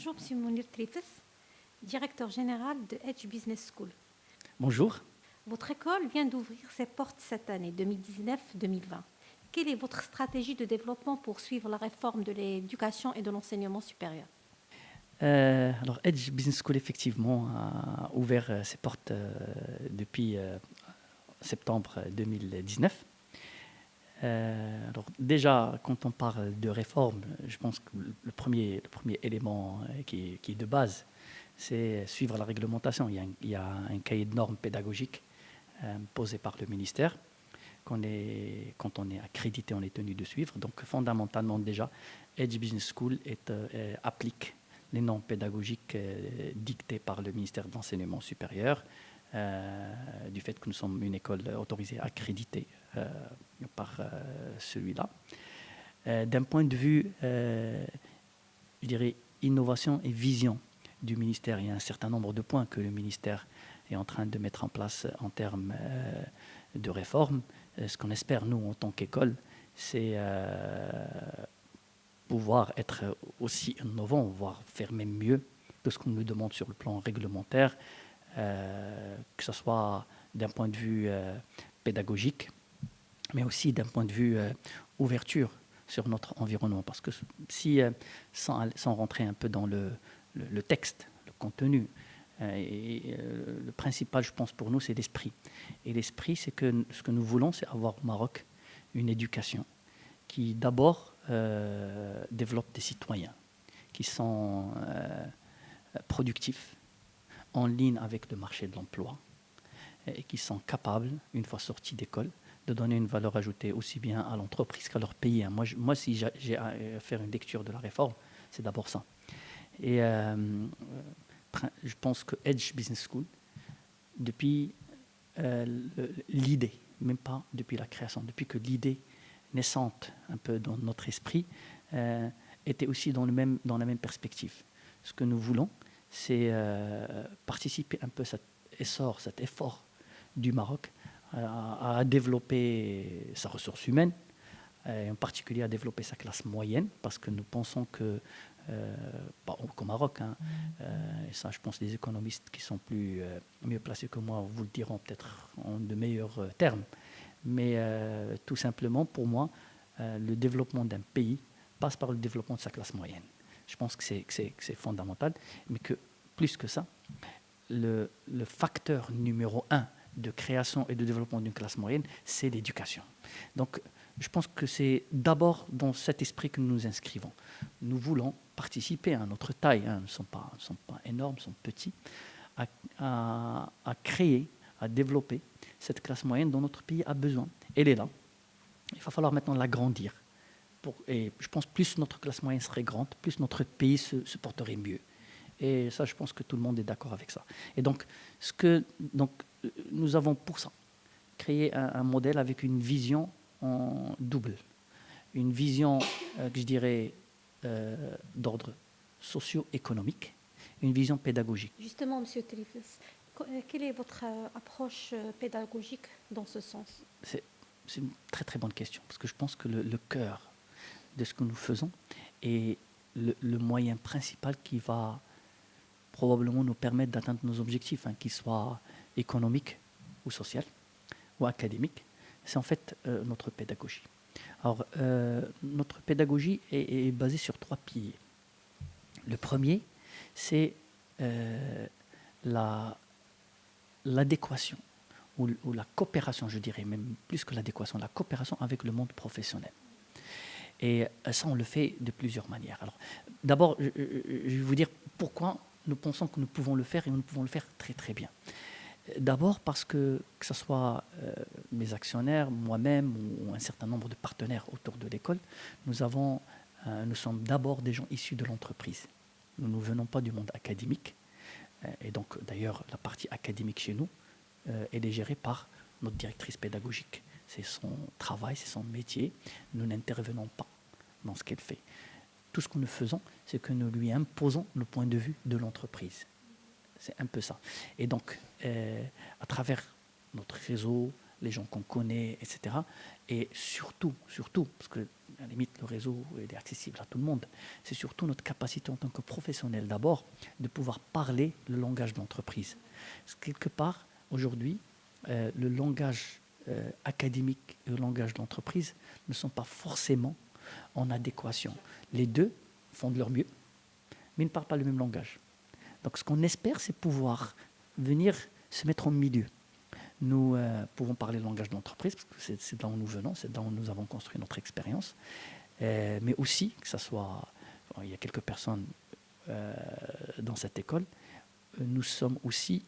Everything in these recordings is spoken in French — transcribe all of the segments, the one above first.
Bonjour, Monsieur Mounir Trifes, directeur général de Edge Business School. Bonjour. Votre école vient d'ouvrir ses portes cette année 2019-2020. Quelle est votre stratégie de développement pour suivre la réforme de l'éducation et de l'enseignement supérieur? Alors, Edge Business School, effectivement, a ouvert ses portes depuis septembre 2019. Alors, déjà, quand on parle de réforme, je pense que le premier élément qui est de base, c'est suivre la réglementation. Il y a un cahier de normes pédagogiques posé par le ministère. Quand on est accrédité, on est tenu de suivre. Donc, fondamentalement, déjà, Edge Business School applique les normes pédagogiques dictées par le ministère de l'Enseignement supérieur, du fait que nous sommes une école autorisée, accréditée par celui-là. D'un point de vue, je dirais, innovation et vision du ministère, il y a un certain nombre de points que le ministère est en train de mettre en place en termes de réforme. Ce qu'on espère, nous, en tant qu'école, c'est pouvoir être aussi innovant, voire faire même mieux que ce qu'on nous demande sur le plan réglementaire, que ce soit d'un point de vue pédagogique, mais aussi d'un point de vue ouverture sur notre environnement. Parce que si, sans rentrer un peu dans le texte, le contenu, le principal, je pense, pour nous, c'est l'esprit. Et l'esprit, c'est que ce que nous voulons, c'est avoir au Maroc une éducation qui, d'abord, développe des citoyens qui sont productifs, en ligne avec le marché de l'emploi, et qui sont capables, une fois sortis d'école, de donner une valeur ajoutée aussi bien à l'entreprise qu'à leur pays. Moi, si j'ai à faire une lecture de la réforme, c'est d'abord ça. Et je pense que Edge Business School, depuis l'idée, même pas depuis la création, depuis que l'idée naissante un peu dans notre esprit était aussi dans la même perspective. Ce que nous voulons, c'est participer un peu à cet effort du Maroc à développer sa ressource humaine, et en particulier à développer sa classe moyenne, parce que nous pensons que, pas qu'au Maroc, et ça je pense les économistes qui sont mieux placés que moi vous le diront peut-être en de meilleurs termes, mais tout simplement pour moi, le développement d'un pays passe par le développement de sa classe moyenne. Je pense que c'est fondamental, mais que plus que ça, le facteur numéro 1 de création et de développement d'une classe moyenne, c'est l'éducation. Donc, je pense que c'est d'abord dans cet esprit que nous nous inscrivons. Nous voulons participer à notre taille, nous ne sommes pas énormes, nous sommes petits, à créer, à développer cette classe moyenne dont notre pays a besoin. Elle est là. Il va falloir maintenant l'agrandir. Et je pense que plus notre classe moyenne serait grande, plus notre pays se porterait mieux. Et ça, je pense que tout le monde est d'accord avec ça. Et donc, nous avons pour ça créé un modèle avec une vision en double. Une vision, que je dirais, d'ordre socio-économique, une vision pédagogique. Justement, Monsieur Trifes, quelle est votre approche pédagogique dans ce sens? C'est une très très bonne question, parce que je pense que le cœur de ce que nous faisons est le moyen principal qui va probablement nous permettre d'atteindre nos objectifs, qu'ils soient économiques ou sociaux ou académiques. C'est en fait notre pédagogie. Alors, notre pédagogie est basée sur 3 piliers. Le premier, c'est l'adéquation ou la coopération, je dirais même plus que l'adéquation, la coopération avec le monde professionnel. Et ça, on le fait de plusieurs manières. Alors, d'abord, je vais vous dire pourquoi nous pensons que nous pouvons le faire et nous pouvons le faire très très bien. D'abord parce que ce soit mes actionnaires, moi-même ou un certain nombre de partenaires autour de l'école, nous sommes d'abord des gens issus de l'entreprise. Nous ne venons pas du monde académique. Et donc, d'ailleurs, la partie académique chez nous, elle est gérée par notre directrice pédagogique. C'est son travail, c'est son métier. Nous n'intervenons pas dans ce qu'elle fait. Tout ce que nous faisons, c'est que nous lui imposons le point de vue de l'entreprise. C'est un peu ça. Et donc, à travers notre réseau, les gens qu'on connaît, etc. Et surtout, parce que à la limite, le réseau est accessible à tout le monde, c'est surtout notre capacité en tant que professionnel d'abord de pouvoir parler le langage de l'entreprise. Parce que quelque part, aujourd'hui, le langage académique et le langage de l'entreprise ne sont pas forcément en adéquation. Les deux font de leur mieux, mais ne parlent pas le même langage. Donc ce qu'on espère, c'est pouvoir venir se mettre au milieu. Nous pouvons parler le langage de l'entreprise, parce que c'est de là où nous venons, c'est de là où nous avons construit notre expérience, mais aussi que ça soit, il y a quelques personnes dans cette école, nous sommes aussi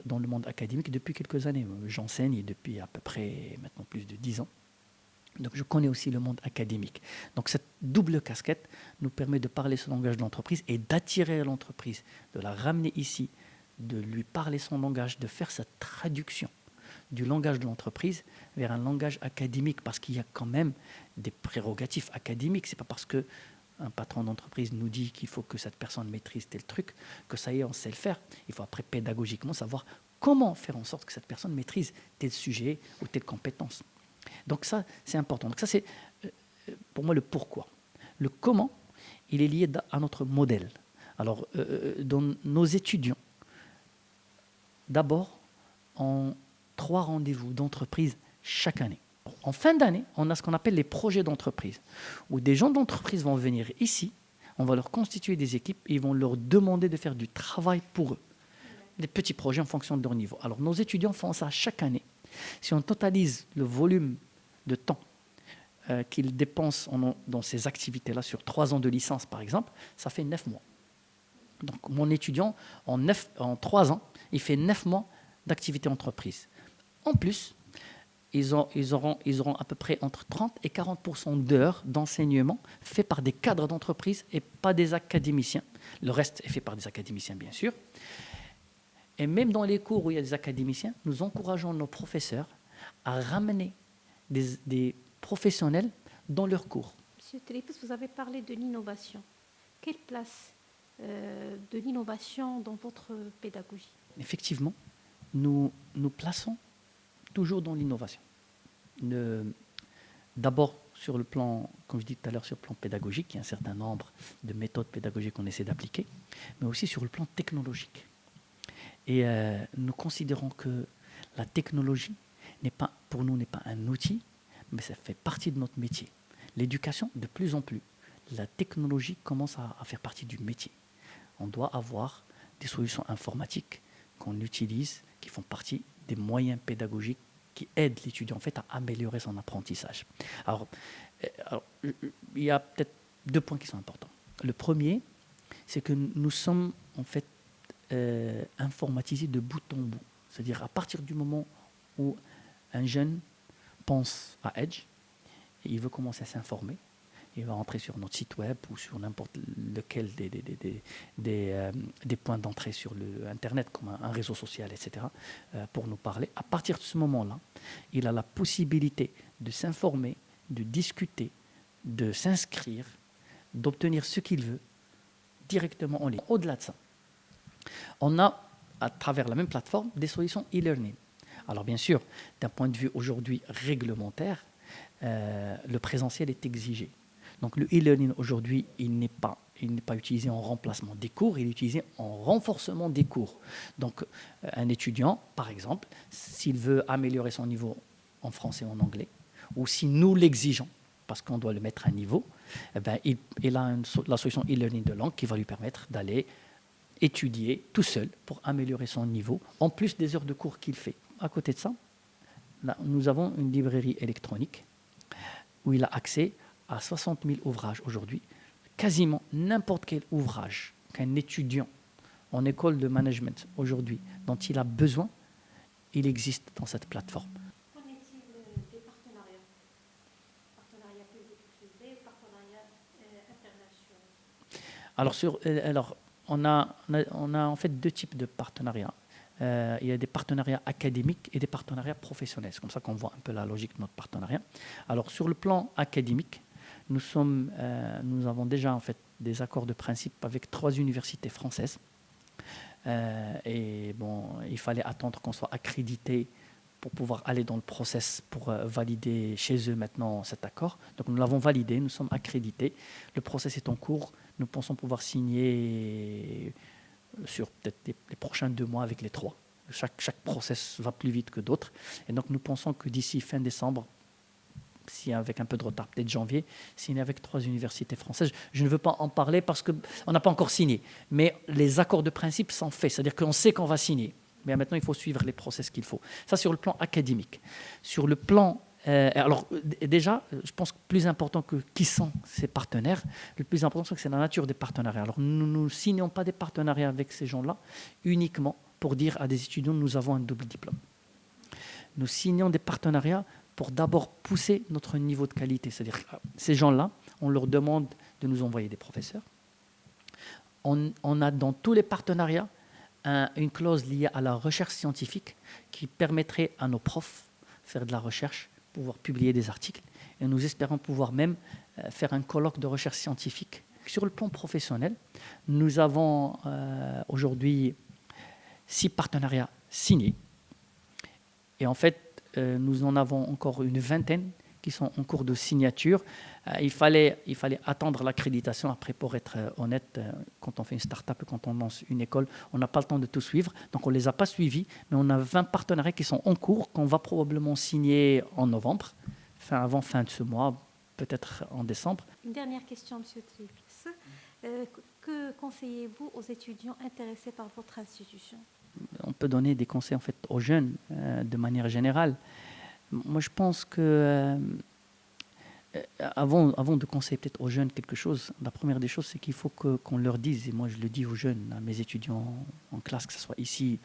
dans le monde académique depuis quelques années. J'enseigne depuis à peu près maintenant plus de 10 ans. Donc je connais aussi le monde académique. Donc cette double casquette nous permet de parler ce langage de l'entreprise et d'attirer l'entreprise, de la ramener ici, de lui parler son langage, de faire sa traduction du langage de l'entreprise vers un langage académique, parce qu'il y a quand même des prérogatives académiques. Ce n'est pas parce qu'un patron d'entreprise nous dit qu'il faut que cette personne maîtrise tel truc que ça y est, on sait le faire. Il faut après pédagogiquement savoir comment faire en sorte que cette personne maîtrise tel sujet ou telle compétence. Donc ça, c'est important. Donc ça, c'est pour moi le pourquoi. Le comment, il est lié à notre modèle. Alors, dans nos étudiants, d'abord, en 3 rendez-vous d'entreprise chaque année. En fin d'année, on a ce qu'on appelle les projets d'entreprise, où des gens d'entreprise vont venir ici, on va leur constituer des équipes et ils vont leur demander de faire du travail pour eux. Des petits projets en fonction de leur niveau. Alors, nos étudiants font ça chaque année. Si on totalise le volume de temps qu'ils dépensent dans ces activités-là sur 3 ans de licence, par exemple, ça fait 9 mois. Donc, mon étudiant, en 3 ans, il fait 9 mois d'activité entreprise. En plus, ils auront à peu près entre 30 et 40% d'heures d'enseignement fait par des cadres d'entreprise et pas des académiciens. Le reste est fait par des académiciens, bien sûr. Et même dans les cours où il y a des académiciens, nous encourageons nos professeurs à ramener des professionnels dans leurs cours. Monsieur Télépis, vous avez parlé de l'innovation. Quelle place de l'innovation dans votre pédagogie? Effectivement, nous plaçons toujours dans l'innovation. D'abord, sur le plan, comme je dis tout à l'heure, sur le plan pédagogique, il y a un certain nombre de méthodes pédagogiques qu'on essaie d'appliquer, mais aussi sur le plan technologique. Et nous considérons que la technologie, pour nous, n'est pas un outil, mais ça fait partie de notre métier. L'éducation, de plus en plus, la technologie commence à faire partie du métier. On doit avoir des solutions informatiques qu'on utilise, qui font partie des moyens pédagogiques qui aident l'étudiant en fait à améliorer son apprentissage. Alors, il y a peut-être 2 points qui sont importants. Le premier, c'est que nous sommes en fait informatisés de bout en bout. C'est-à-dire à partir du moment où un jeune pense à Edge, et il veut commencer à s'informer, il va entrer sur notre site web ou sur n'importe lequel des points d'entrée sur Internet, comme un réseau social, etc., pour nous parler. À partir de ce moment-là, il a la possibilité de s'informer, de discuter, de s'inscrire, d'obtenir ce qu'il veut directement en ligne. Au-delà de ça, on a, à travers la même plateforme, des solutions e-learning. Alors bien sûr, d'un point de vue aujourd'hui réglementaire, le présentiel est exigé. Donc le e-learning aujourd'hui, il n'est pas utilisé en remplacement des cours, il est utilisé en renforcement des cours. Donc un étudiant, par exemple, s'il veut améliorer son niveau en français ou en anglais, ou si nous l'exigeons, parce qu'on doit le mettre à niveau, eh ben, il a la solution e-learning de langue qui va lui permettre d'aller étudier tout seul pour améliorer son niveau, en plus des heures de cours qu'il fait. À côté de ça, là, nous avons une librairie électronique où il a accès à 60 000 ouvrages aujourd'hui. Quasiment n'importe quel ouvrage qu'un étudiant en école de management aujourd'hui dont il a besoin, il existe dans cette plateforme. Qu'en est-il des partenariats? Partenariats publics-privés, partenariats internationaux? Alors, on a en fait 2 types de partenariats. Il y a des partenariats académiques et des partenariats professionnels. C'est comme ça qu'on voit un peu la logique de notre partenariat. Alors, sur le plan académique, nous avons déjà en fait des accords de principe avec 3 universités françaises. Et bon, il fallait attendre qu'on soit accrédité pour pouvoir aller dans le process pour valider chez eux maintenant cet accord. Donc nous l'avons validé, nous sommes accrédités. Le process est en cours. Nous pensons pouvoir signer sur peut-être les prochains 2 mois avec les 3. Chaque process va plus vite que d'autres. Et donc nous pensons que d'ici fin décembre, si avec un peu de retard, peut-être janvier, signer avec 3 universités françaises. Je ne veux pas en parler parce qu'on n'a pas encore signé. Mais les accords de principe sont faits. C'est-à-dire qu'on sait qu'on va signer. Mais maintenant, il faut suivre les process qu'il faut. Ça, sur le plan académique. Sur le plan... alors, déjà, je pense que plus important que qui sont ces partenaires, le plus important, c'est la nature des partenariats. Alors, nous ne signons pas des partenariats avec ces gens-là uniquement pour dire à des étudiants, nous avons un double diplôme. Nous signons des partenariats pour d'abord pousser notre niveau de qualité. C'est-à-dire que ces gens-là, on leur demande de nous envoyer des professeurs. On a dans tous les partenariats une clause liée à la recherche scientifique qui permettrait à nos profs de faire de la recherche, pouvoir publier des articles. Et nous espérons pouvoir même faire un colloque de recherche scientifique. Sur le plan professionnel, nous avons aujourd'hui 6 partenariats signés. Et en fait, nous en avons encore une vingtaine qui sont en cours de signature. Il fallait attendre l'accréditation. Après, pour être honnête, quand on fait une start-up, quand on lance une école, on n'a pas le temps de tout suivre. Donc, on ne les a pas suivis. Mais on a 20 partenariats qui sont en cours, qu'on va probablement signer en novembre, avant fin de ce mois, peut-être en décembre. Une dernière question, M. Tripps. Que conseillez-vous aux étudiants intéressés par votre institution? On peut donner des conseils en fait aux jeunes de manière générale. Moi, je pense que avant de conseiller peut-être aux jeunes quelque chose, la première des choses, c'est qu'il faut qu'on leur dise, et moi je le dis aux jeunes, à mes étudiants en classe, que ce soit ici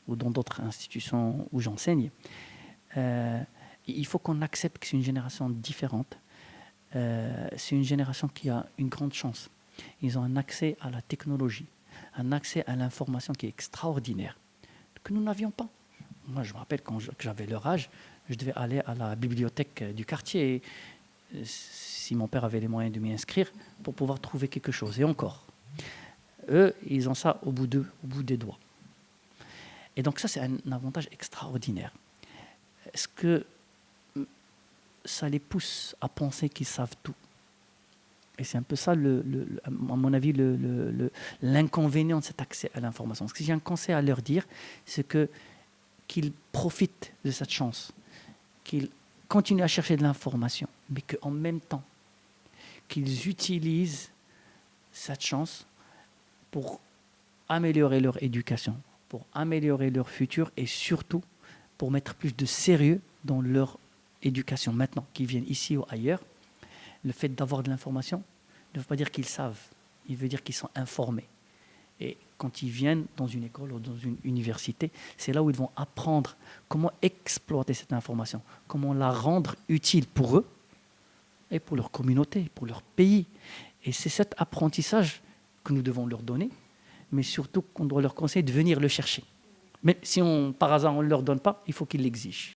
ou dans d'autres institutions où j'enseigne, il faut qu'on accepte que c'est une génération différente. C'est une génération qui a une grande chance. Ils ont un accès à la technologie, un accès à l'information qui est extraordinaire, que nous n'avions pas. Moi, je me rappelle quand j'avais leur âge, je devais aller à la bibliothèque du quartier, si mon père avait les moyens de m'y inscrire, pour pouvoir trouver quelque chose. Et encore, eux, ils ont ça au bout des doigts. Et donc ça, c'est un avantage extraordinaire. Est-ce que ça les pousse à penser qu'ils savent tout? Et c'est un peu ça, à mon avis, l'inconvénient de cet accès à l'information. Ce que j'ai un conseil à leur dire, c'est qu'ils profitent de cette chance, qu'ils continuent à chercher de l'information, mais qu'en même temps, qu'ils utilisent cette chance pour améliorer leur éducation, pour améliorer leur futur et surtout pour mettre plus de sérieux dans leur éducation maintenant, qu'ils viennent ici ou ailleurs. Le fait d'avoir de l'information ne veut pas dire qu'ils savent, il veut dire qu'ils sont informés. Et quand ils viennent dans une école ou dans une université, c'est là où ils vont apprendre comment exploiter cette information, comment la rendre utile pour eux et pour leur communauté, pour leur pays. Et c'est cet apprentissage que nous devons leur donner, mais surtout qu'on doit leur conseiller de venir le chercher. Mais si par hasard on ne leur donne pas, il faut qu'ils l'exigent.